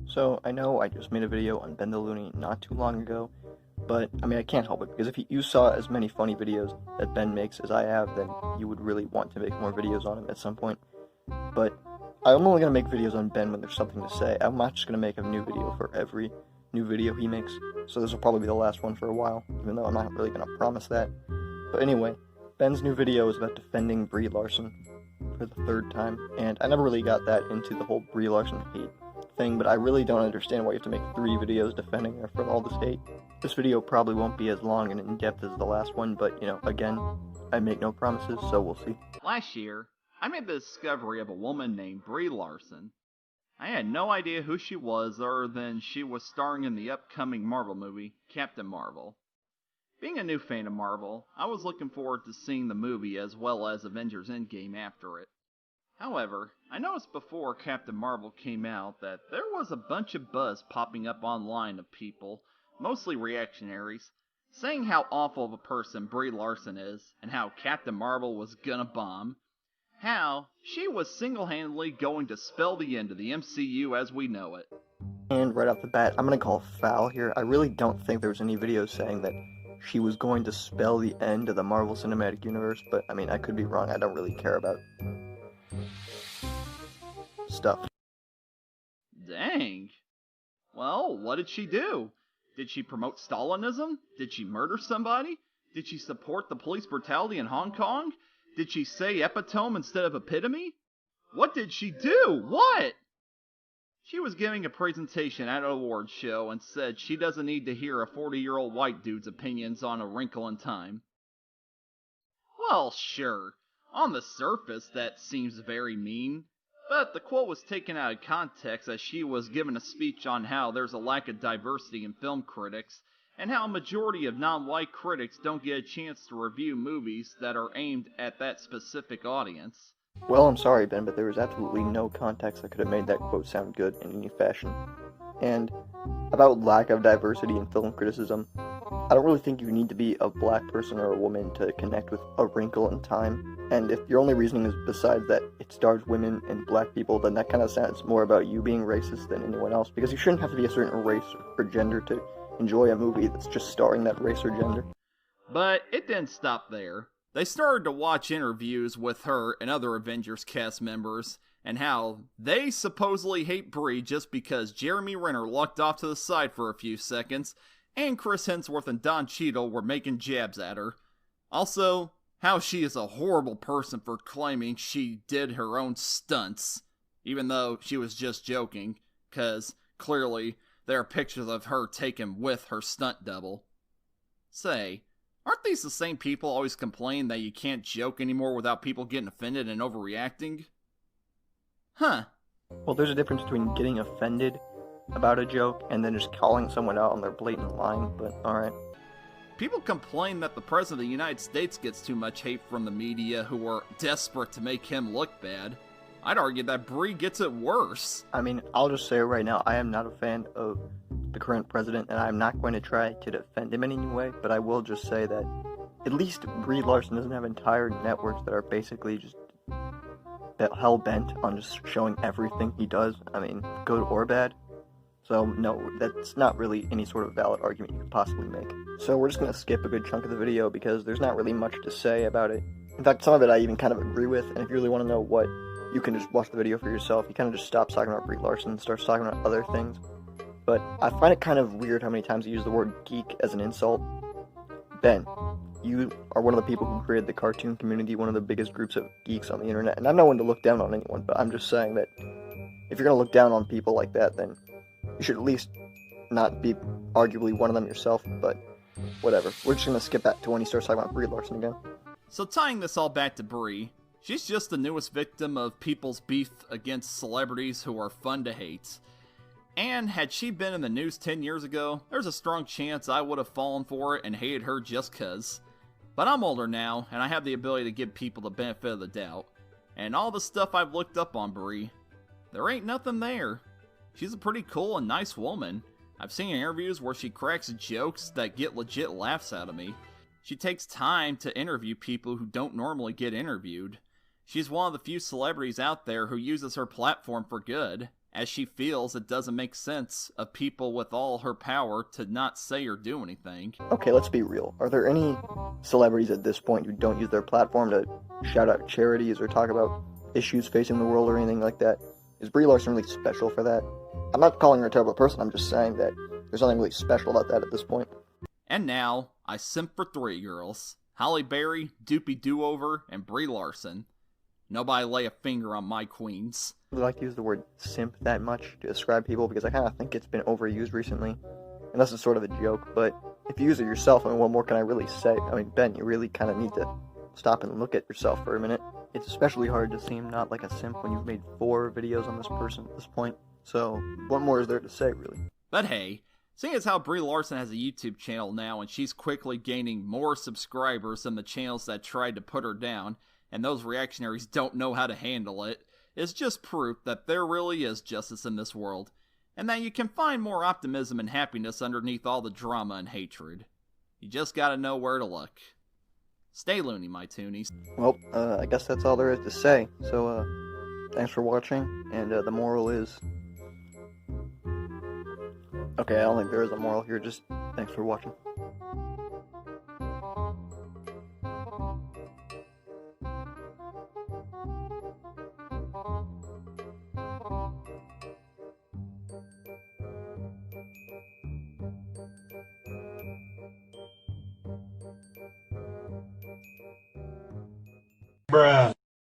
So, I know I just made a video on Ben the Looney not too long ago, but I mean, I can't help it because if you saw as many funny videos that Ben makes as I have, then you would really want to make more videos on him at some point. But I'm only going to make videos on Ben when there's something to say. I'm not just going to make a new video for every new video he makes, so this will probably be the last one for a while, even though I'm not really going to promise that. But anyway, Ben's new video is about defending Brie Larson for the third time, and I never really got that into the whole Brie Larson hate thing, but I really don't understand why you have to make 3 videos defending her from all this hate. This video probably won't be as long and in-depth as the last one, but, again, I make no promises, so we'll see. Last year, I made the discovery of a woman named Brie Larson. I had no idea who she was other than she was starring in the upcoming Marvel movie, Captain Marvel. Being a new fan of Marvel, I was looking forward to seeing the movie as well as Avengers Endgame after it. However, I noticed before Captain Marvel came out that there was a bunch of buzz popping up online of people, mostly reactionaries, saying how awful of a person Brie Larson is and how Captain Marvel was gonna bomb, how she was single-handedly going to spell the end of the MCU as we know it. And right off the bat, I'm gonna call foul here. I really don't think there was any videos saying that she was going to spell the end of the Marvel Cinematic Universe, but I mean, I could be wrong. I don't really care about stuff. Dang. Well, what did she do? Did she promote Stalinism? Did she murder somebody? Did she support the police brutality in Hong Kong? Did she say epitome instead of epitome? What did she do? What? She was giving a presentation at an awards show and said she doesn't need to hear a 40-year-old white dude's opinions on A Wrinkle in Time. Well, sure. On the surface, that seems very mean. But the quote was taken out of context as she was giving a speech on how there's a lack of diversity in film critics, and how a majority of non-white critics don't get a chance to review movies that are aimed at that specific audience. Well, I'm sorry, Ben, but there was absolutely no context that could have made that quote sound good in any fashion. And about lack of diversity in film criticism, I don't really think you need to be a black person or a woman to connect with A Wrinkle in Time. And if your only reasoning is besides that it stars women and black people, then that kind of sounds more about you being racist than anyone else, because you shouldn't have to be a certain race or gender to enjoy a movie that's just starring that race or gender. But it didn't stop there. They started to watch interviews with her and other Avengers cast members, and how they supposedly hate Brie just because Jeremy Renner lucked off to the side for a few seconds, and Chris Hemsworth and Don Cheadle were making jabs at her. Also, how she is a horrible person for claiming she did her own stunts, even though she was just joking, cause clearly there are pictures of her taken with her stunt double. Say, aren't these the same people always complain that you can't joke anymore without people getting offended and overreacting? Huh. Well, there's a difference between getting offended about a joke and then just calling someone out on their blatant lying, but alright. People complain that the President of the United States gets too much hate from the media who are desperate to make him look bad. I'd argue that Brie gets it worse. I mean, I'll just say right now, I am not a fan of the current president, and I'm not going to try to defend him in any way, but I will just say that at least Brie Larson doesn't have entire networks that are basically just hell-bent on just showing everything he does. I mean, good or bad. So, no, that's not really any sort of valid argument you could possibly make. So we're just going to skip a good chunk of the video because there's not really much to say about it. In fact, some of it I even kind of agree with, and if you really want to know what, you can just watch the video for yourself. He kind of just stops talking about Brie Larson and starts talking about other things. But I find it kind of weird how many times he used the word geek as an insult. Ben, you are one of the people who created the cartoon community, one of the biggest groups of geeks on the internet, and I'm not one to look down on anyone, but I'm just saying that if you're going to look down on people like that, then you should at least not be arguably one of them yourself, but whatever. We're just going to skip back to when he starts talking about Brie Larson again. So tying this all back to Brie, she's just the newest victim of people's beef against celebrities who are fun to hate. And had she been in the news 10 years ago, there's a strong chance I would have fallen for it and hated her just cuz. But I'm older now, and I have the ability to give people the benefit of the doubt. And all the stuff I've looked up on Brie, there ain't nothing there. She's a pretty cool and nice woman. I've seen interviews where she cracks jokes that get legit laughs out of me. She takes time to interview people who don't normally get interviewed. She's one of the few celebrities out there who uses her platform for good. as she feels it doesn't make sense of people with all her power to not say or do anything. Okay, let's be real. Are there any celebrities at this point who don't use their platform to shout out charities or talk about issues facing the world or anything like that? Is Brie Larson really special for that? I'm not calling her a terrible person, I'm just saying that there's nothing really special about that at this point. And now, I simp for three girls: Halle Berry, Doopy Doover, and Brie Larson. Nobody lay a finger on my queens. I like to use the word simp that much to describe people because I kind of think it's been overused recently. And this is sort of a joke, but if you use it yourself, I mean, what more can I really say? I mean, Ben, you really kind of need to stop and look at yourself for a minute. It's especially hard to seem not like a simp when you've made 4 videos on this person at this point. So, what more is there to say, really? But hey, seeing as how Brie Larson has a YouTube channel now and she's quickly gaining more subscribers than the channels that tried to put her down, and those reactionaries don't know how to handle it, is just proof that there really is justice in this world, and that you can find more optimism and happiness underneath all the drama and hatred. You just gotta know where to look. Stay loony, my toonies. Well, I guess that's all there is to say. So, thanks for watching, and the moral is... Okay, I don't think there is a moral here, just thanks for watching. Bruh.